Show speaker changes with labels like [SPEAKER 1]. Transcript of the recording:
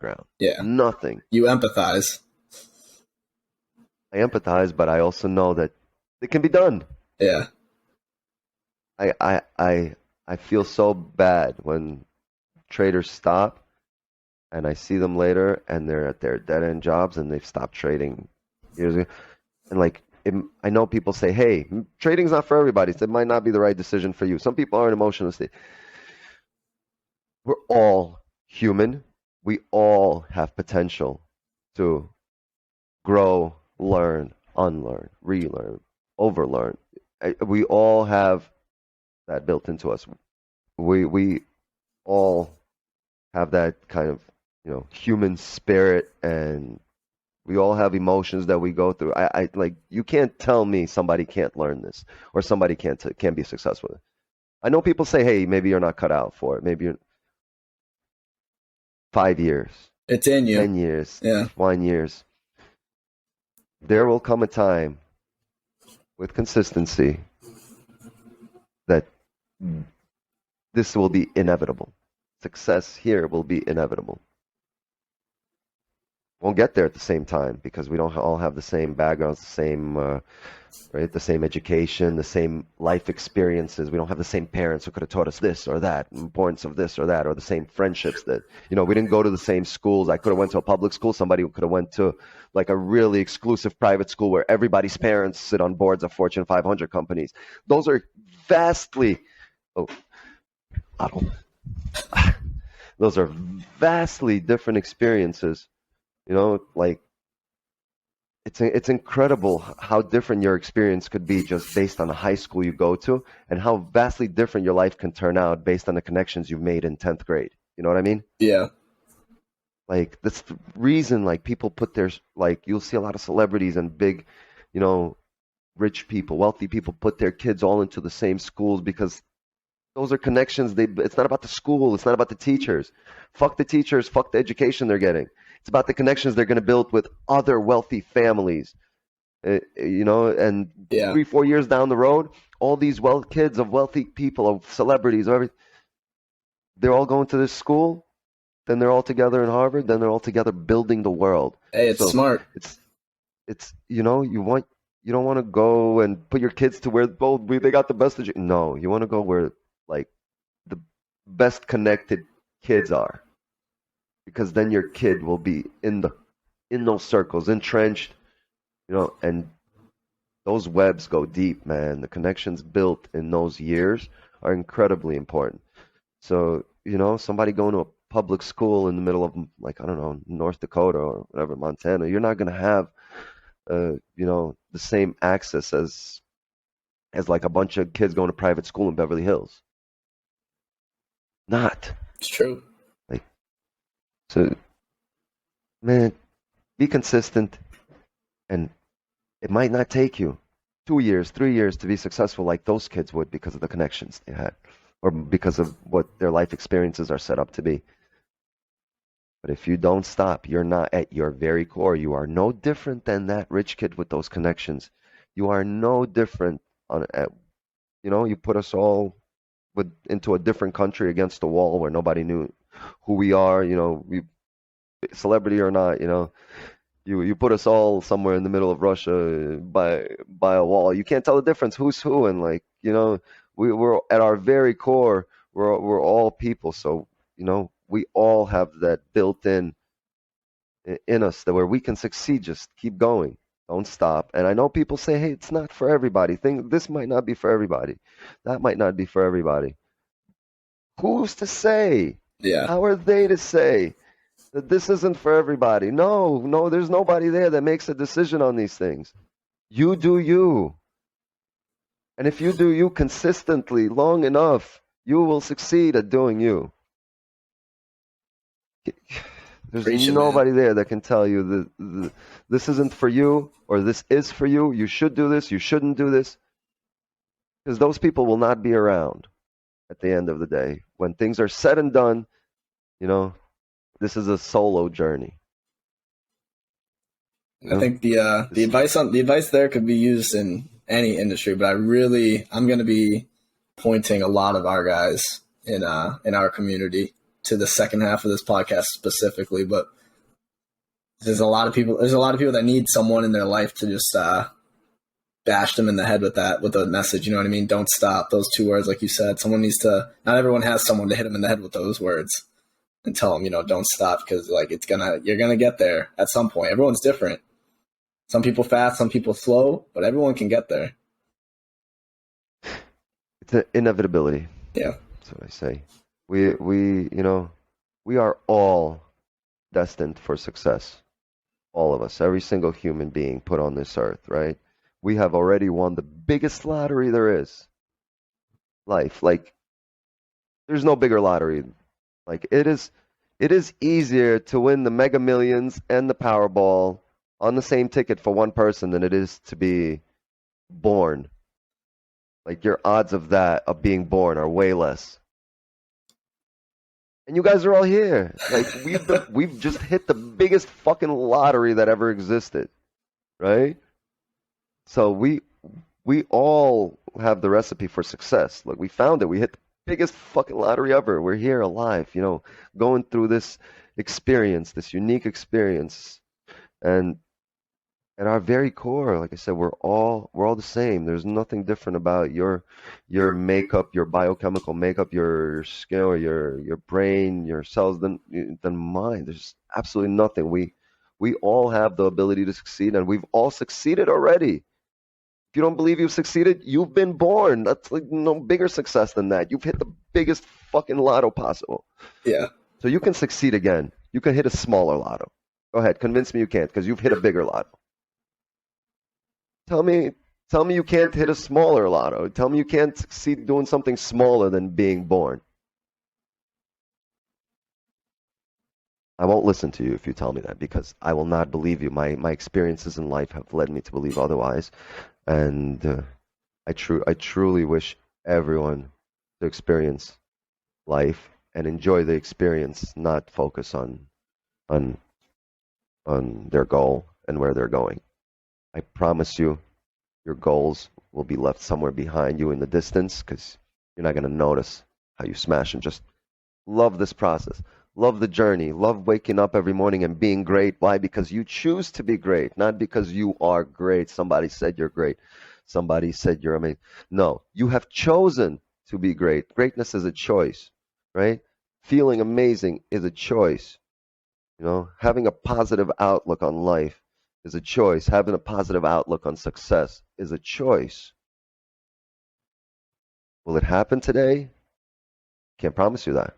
[SPEAKER 1] background.
[SPEAKER 2] Yeah.
[SPEAKER 1] Nothing.
[SPEAKER 2] You empathize.
[SPEAKER 1] I empathize, but I also know that it can be done.
[SPEAKER 2] Yeah.
[SPEAKER 1] I feel so bad when traders stop and I see them later and they're at their dead end jobs and they've stopped trading years ago. And like, I know people say, hey, trading's not for everybody. So it might not be the right decision for you. Some people are in emotional state. We're all human. We all have potential to grow, learn, unlearn, relearn, overlearn. We all have that built into us. We all have that kind of, human spirit, and we all have emotions that we go through. I like, you can't tell me somebody can't learn this or somebody can't be successful. I know people say, hey, maybe you're not cut out for it. Maybe you're 5 years,
[SPEAKER 2] It's in you.
[SPEAKER 1] 10 years,
[SPEAKER 2] Yeah.
[SPEAKER 1] 1 years. There will come a time with consistency that this will be inevitable. Success here will be inevitable. Won't get there at the same time because we don't all have the same backgrounds, the same, right, the same education, the same life experiences. We don't have the same parents who could have taught us this or that, importance of this or that, or the same friendships that, we didn't go to the same schools. I could have went to a public school. Somebody could have went to like a really exclusive private school where everybody's parents sit on boards of Fortune 500 companies. Those are those are vastly different experiences. Like, it's incredible how different your experience could be just based on the high school you go to, and how vastly different your life can turn out based on the connections you've made in 10th grade. You know what I mean?
[SPEAKER 2] Yeah.
[SPEAKER 1] Like, that's the reason, like, people put their, like, you'll see a lot of celebrities and big, rich people, wealthy people put their kids all into the same schools because those are connections. It's not about the school. It's not about the teachers. Fuck the teachers. Fuck the education they're getting. It's about the connections they're going to build with other wealthy families. And
[SPEAKER 2] Yeah.
[SPEAKER 1] 3-4 years down the road, all these kids of wealthy people, of celebrities, they're all going to this school. Then they're all together in Harvard. Then they're all together building the world.
[SPEAKER 2] Hey, it's smart.
[SPEAKER 1] It's you don't want to go and put your kids to where they got the best education. No, you want to go where like the best connected kids are, because then your kid will be in those circles, entrenched, and those webs go deep, man. The connections built in those years are incredibly important. So, somebody going to a public school in the middle of, like, I don't know, North Dakota or whatever, Montana, you're not going to have, the same access as like a bunch of kids going to private school in Beverly Hills. Not.
[SPEAKER 2] It's true.
[SPEAKER 1] So, man, be consistent, and it might not take you 2 years, 3 years to be successful like those kids would because of the connections they had or because of what their life experiences are set up to be. But if you don't stop, you're not at your very core. You are no different than that rich kid with those connections. You are no different you put us all into a different country against a wall where nobody knew who we are, we celebrity or not, you put us all somewhere in the middle of Russia by a wall. You can't tell the difference who's who, and like, we're at our very core, we're all people. So, we all have that built in us that where we can succeed. Just keep going. Don't stop. And I know people say, hey, it's not for everybody. This might not be for everybody. That might not be for everybody. Who's to say?
[SPEAKER 2] Yeah.
[SPEAKER 1] How are they to say that this isn't for everybody? No, there's nobody there that makes a decision on these things. You do you. And if you do you consistently long enough, you will succeed at doing you. There's nobody there that can tell you that this isn't for you or this is for you. You should do this. You shouldn't do this. Because those people will not be around at the end of the day. When things are said and done, this is a solo journey.
[SPEAKER 2] I think the advice there could be used in any industry, but I'm going to be pointing a lot of our guys in our community to the second half of this podcast specifically, but there's a lot of people that need someone in their life to just bash them in the head with a message. You know what I mean? Don't stop. Those 2 words, like you said, not everyone has someone to hit them in the head with those words and tell them, don't stop, because like you're gonna get there at some point. Everyone's different. Some people fast, some people slow, but everyone can get there.
[SPEAKER 1] It's an inevitability.
[SPEAKER 2] Yeah.
[SPEAKER 1] That's what I say. We are all destined for success. All of us, every single human being put on this earth, right? We have already won the biggest lottery there is. Life. Like, there's no bigger lottery. Like, it is easier to win the Mega Millions and the Powerball on the same ticket for one person than it is to be born. Like, your odds of being born are way less. And you guys are all here. Like, we've just hit the biggest fucking lottery that ever existed, right? So we all have the recipe for success. Like, we found it. We hit the biggest fucking lottery ever. We're here alive, going through this experience, this unique experience, and at our very core, like I said, we're all the same. There's nothing different about your makeup, your biochemical makeup, your skin, or your brain, your cells than mine. There's absolutely nothing. We all have the ability to succeed, and we've all succeeded already. If you don't believe you've succeeded, you've been born. That's like no bigger success than that. You've hit the biggest fucking lotto possible.
[SPEAKER 2] Yeah.
[SPEAKER 1] So you can succeed again. You can hit a smaller lotto. Go ahead, convince me you can't, because you've hit a bigger lotto. Tell me you can't hit a smaller lotto. Tell me you can't succeed doing something smaller than being born. I won't listen to you if you tell me that, because I will not believe you. My experiences in life have led me to believe otherwise, and I truly wish everyone to experience life and enjoy the experience, not focus on their goal and where they're going. I promise you, your goals will be left somewhere behind you in the distance, because you're not going to notice how you smash them. Just love this process. Love the journey. Love waking up every morning and being great. Why? Because you choose to be great, not because you are great. Somebody said you're great. Somebody said you're amazing. No, you have chosen to be great. Greatness is a choice, right? Feeling amazing is a choice. Having a positive outlook on life is a choice. Having a positive outlook on success is a choice. Will it happen today? Can't promise you that.